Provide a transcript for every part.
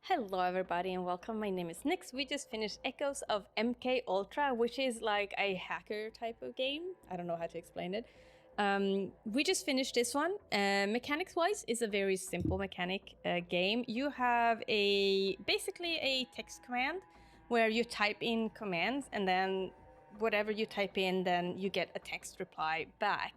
Hello everybody and welcome, my name is Nix. We just finished Echoes of MK Ultra, which is like a hacker type of game. I don't know how to explain it. We just finished this one. Mechanics wise, is a very simple mechanic game. You have basically a text command where you type in commands, and then whatever you type in, then you get a text reply back.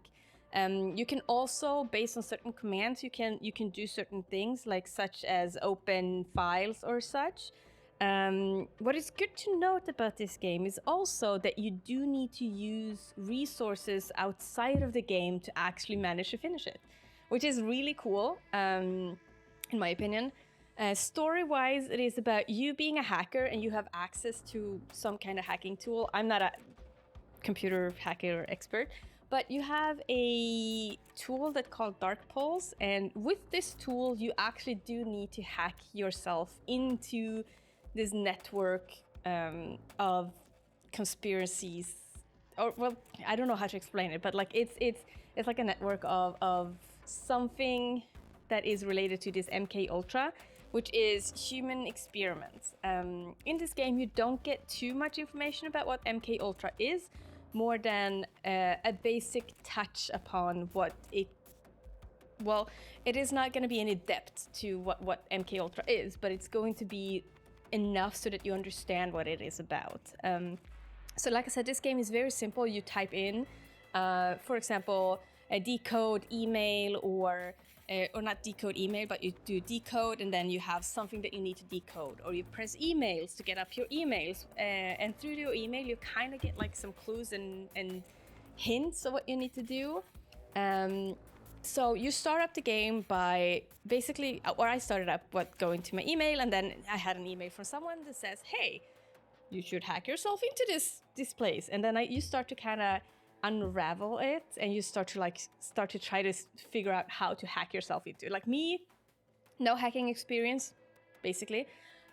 You can also, based on certain commands, you can do certain things, like such as open files or such. What is good to note about this game is also that you do need to use resources outside of the game to actually manage to finish it, which is really cool, in my opinion. Story-wise, it is about you being a hacker and you have access to some kind of hacking tool. I'm not a computer hacker expert, but you have a tool that's called Dark Pulse, and with this tool, you actually do need to hack yourself into this network of conspiracies. Or, well, I don't know how to explain it, but like it's like a network of something that is related to this MK Ultra, which is human experiments. In this game, you don't get too much information about what MK Ultra is, more than a basic touch upon what it... Well, it is not going to be any depth to what MK Ultra is, but it's going to be enough so that you understand what it is about. So like I said, this game is very simple. You type in, for example, a decode email, or not decode email, but you do decode, and then you have something that you need to decode, or you press emails to get up your emails, and through your email you kind of get like some clues and hints of what you need to do. So you start up the game by basically, or I started up going to my email, and then I had an email from someone that says, hey, you should hack yourself into this place, and then you start to kind of unravel it, and you start to try to figure out how to hack yourself into it. Like me, no hacking experience, basically.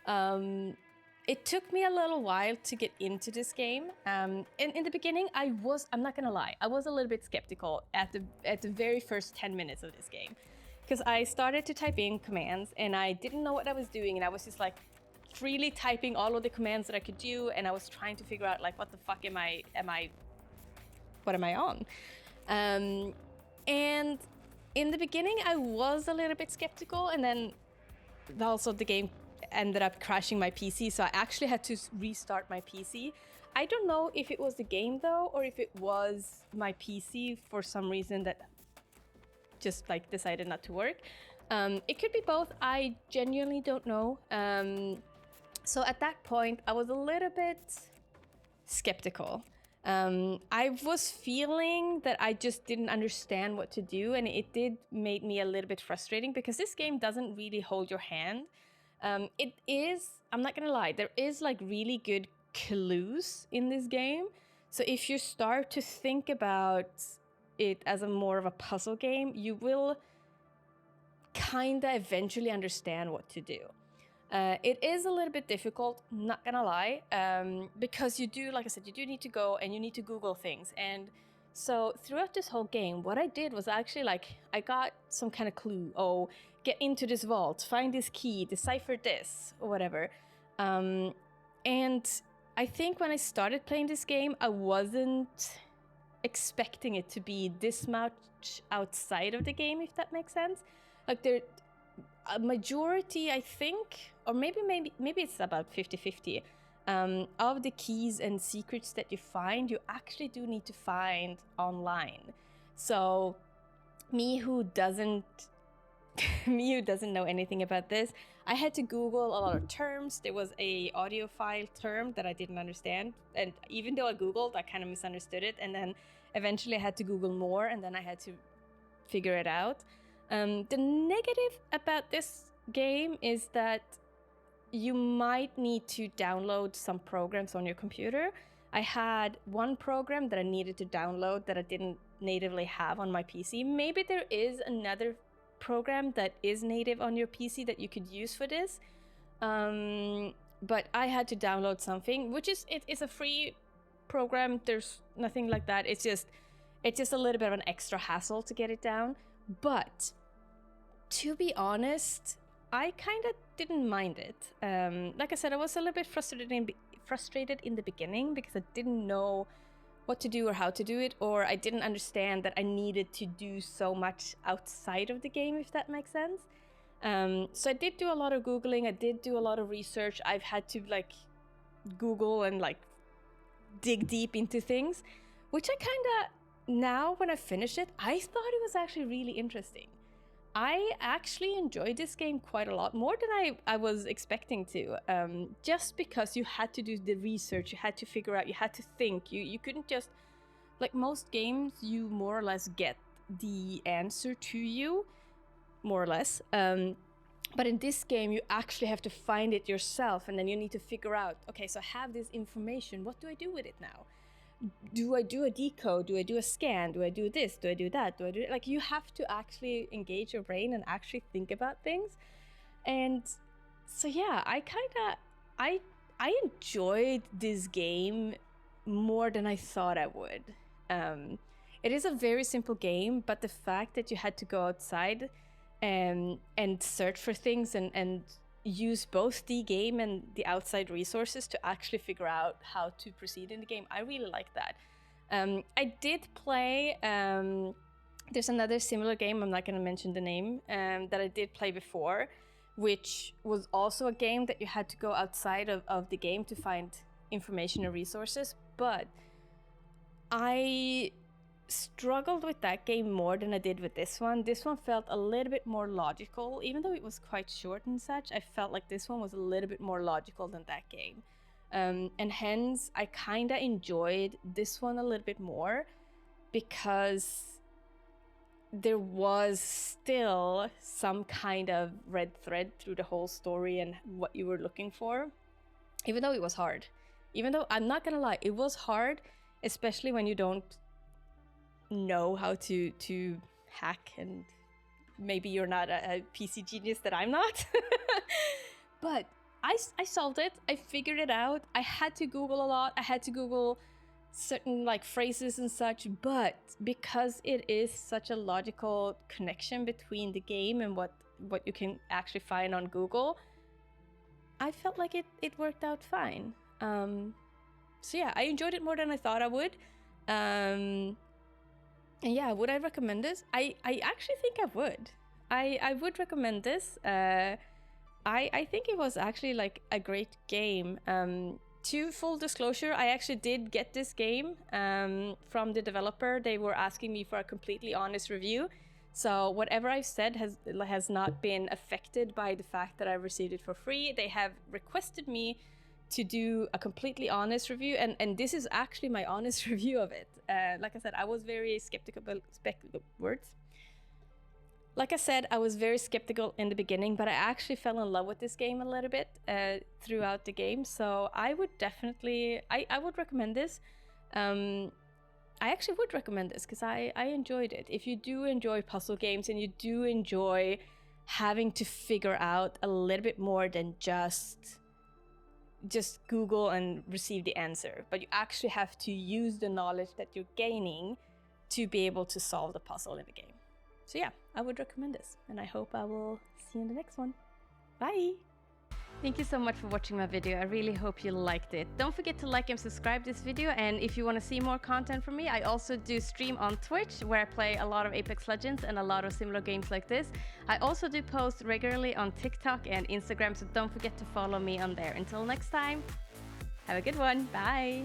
It took me a little while to get into this game. And in the beginning, I'm not gonna lie, I was a little bit skeptical at the very first 10 minutes of this game, because I started to type in commands and I didn't know what I was doing, and I was just like freely typing all of the commands that I could do, and I was trying to figure out like, what the fuck am I on? And in the beginning, I was a little bit skeptical, and then also the game ended up crashing my PC, so I actually had to restart my PC. I don't know if it was the game though, or if it was my PC for some reason that just like decided not to work. It could be both. I genuinely don't know. So at that point, I was a little bit skeptical. I was feeling that I just didn't understand what to do, and it did make me a little bit frustrating, because this game doesn't really hold your hand. It is, I'm not gonna lie, there is like really good clues in this game. So if you start to think about it as more of a puzzle game, you will kinda eventually understand what to do. It is a little bit difficult, not gonna lie, because you do, like I said, you do need to go and you need to Google things. And so throughout this whole game, what I did was actually like, I got some kind of clue. Oh, get into this vault, find this key, decipher this, or whatever. And I think when I started playing this game, I wasn't expecting it to be this much outside of the game, if that makes sense. Like a majority, I think, or maybe it's about 50-50, of the keys and secrets that you find, you actually do need to find online. So me who doesn't know anything about this, I had to Google a lot of terms. There was a audiophile term that I didn't understand, and even though I Googled, I kind of misunderstood it, and then eventually I had to Google more, and then I had to figure it out. The negative about this game is that you might need to download some programs on your computer. I had one program that I needed to download that I didn't natively have on my PC. Maybe there is another program that is native on your PC that you could use for this. But I had to download something, which it's a free program. There's nothing like that. It's just a little bit of an extra hassle to get it down. But to be honest, I kind of didn't mind it. Like I said, I was a little bit frustrated in the beginning because I didn't know what to do or how to do it, or I didn't understand that I needed to do so much outside of the game, if that makes sense. So I did do a lot of Googling, I did do a lot of research. I've had to like Google and like dig deep into things, which I kind of, now when I finished it, I thought it was actually really interesting. I actually enjoyed this game quite a lot, more than I was expecting to, just because you had to do the research, you had to figure out, you had to think, you couldn't just, like most games, you more or less get the answer to you, more or less. But in this game, you actually have to find it yourself, and then you need to figure out, okay, so I have this information, what do I do with it now? Do I do a decode? Do I do a scan? Do I do this? Do I do that? Do I do it? Like, you have to actually engage your brain and actually think about things. And so yeah, I enjoyed this game more than I thought I would. It is a very simple game, but the fact that you had to go outside and search for things and use both the game and the outside resources to actually figure out how to proceed in the game, I really like that. I did play, there's another similar game, I'm not going to mention the name, that I did play before, which was also a game that you had to go outside of the game to find information and resources, but I struggled with that game more than I did with this one. This one felt a little bit more logical, even though it was quite short and such. I felt like this one was a little bit more logical than that game, and hence I kind of enjoyed this one a little bit more, because there was still some kind of red thread through the whole story and what you were looking for, even though it was hard. Even though, I'm not gonna lie, it was hard, especially when you don't know how to hack, and maybe you're not a PC genius that I'm not. But I solved it, I figured it out. I had to Google a lot, I had to Google certain like phrases and such, but because it is such a logical connection between the game and what you can actually find on Google, I felt like it worked out fine. So yeah, I enjoyed it more than I thought I would. And yeah, would I recommend this? I actually think I would. I would recommend this. I think it was actually like a great game. To full disclosure, I actually did get this game from the developer. They were asking me for a completely honest review. So whatever I've said has not been affected by the fact that I received it for free. They have requested me to do a completely honest review, and this is actually my honest review of it. Like I said, I was very skeptical. Like I said, I was very skeptical in the beginning, but I actually fell in love with this game a little bit throughout the game. So I would definitely, I would recommend this. I actually would recommend this because I enjoyed it. If you do enjoy puzzle games and you do enjoy having to figure out a little bit more than just Google and receive the answer, but you actually have to use the knowledge that you're gaining to be able to solve the puzzle in the game. So yeah, I would recommend this, and I hope I will see you in the next one. Bye! Thank you so much for watching my video. I really hope you liked it. Don't forget to like and subscribe this video, and if you want to see more content from me, I also do stream on Twitch, where I play a lot of Apex Legends and a lot of similar games like this. I also do post regularly on TikTok and Instagram, so don't forget to follow me on there. Until next time, have a good one. Bye!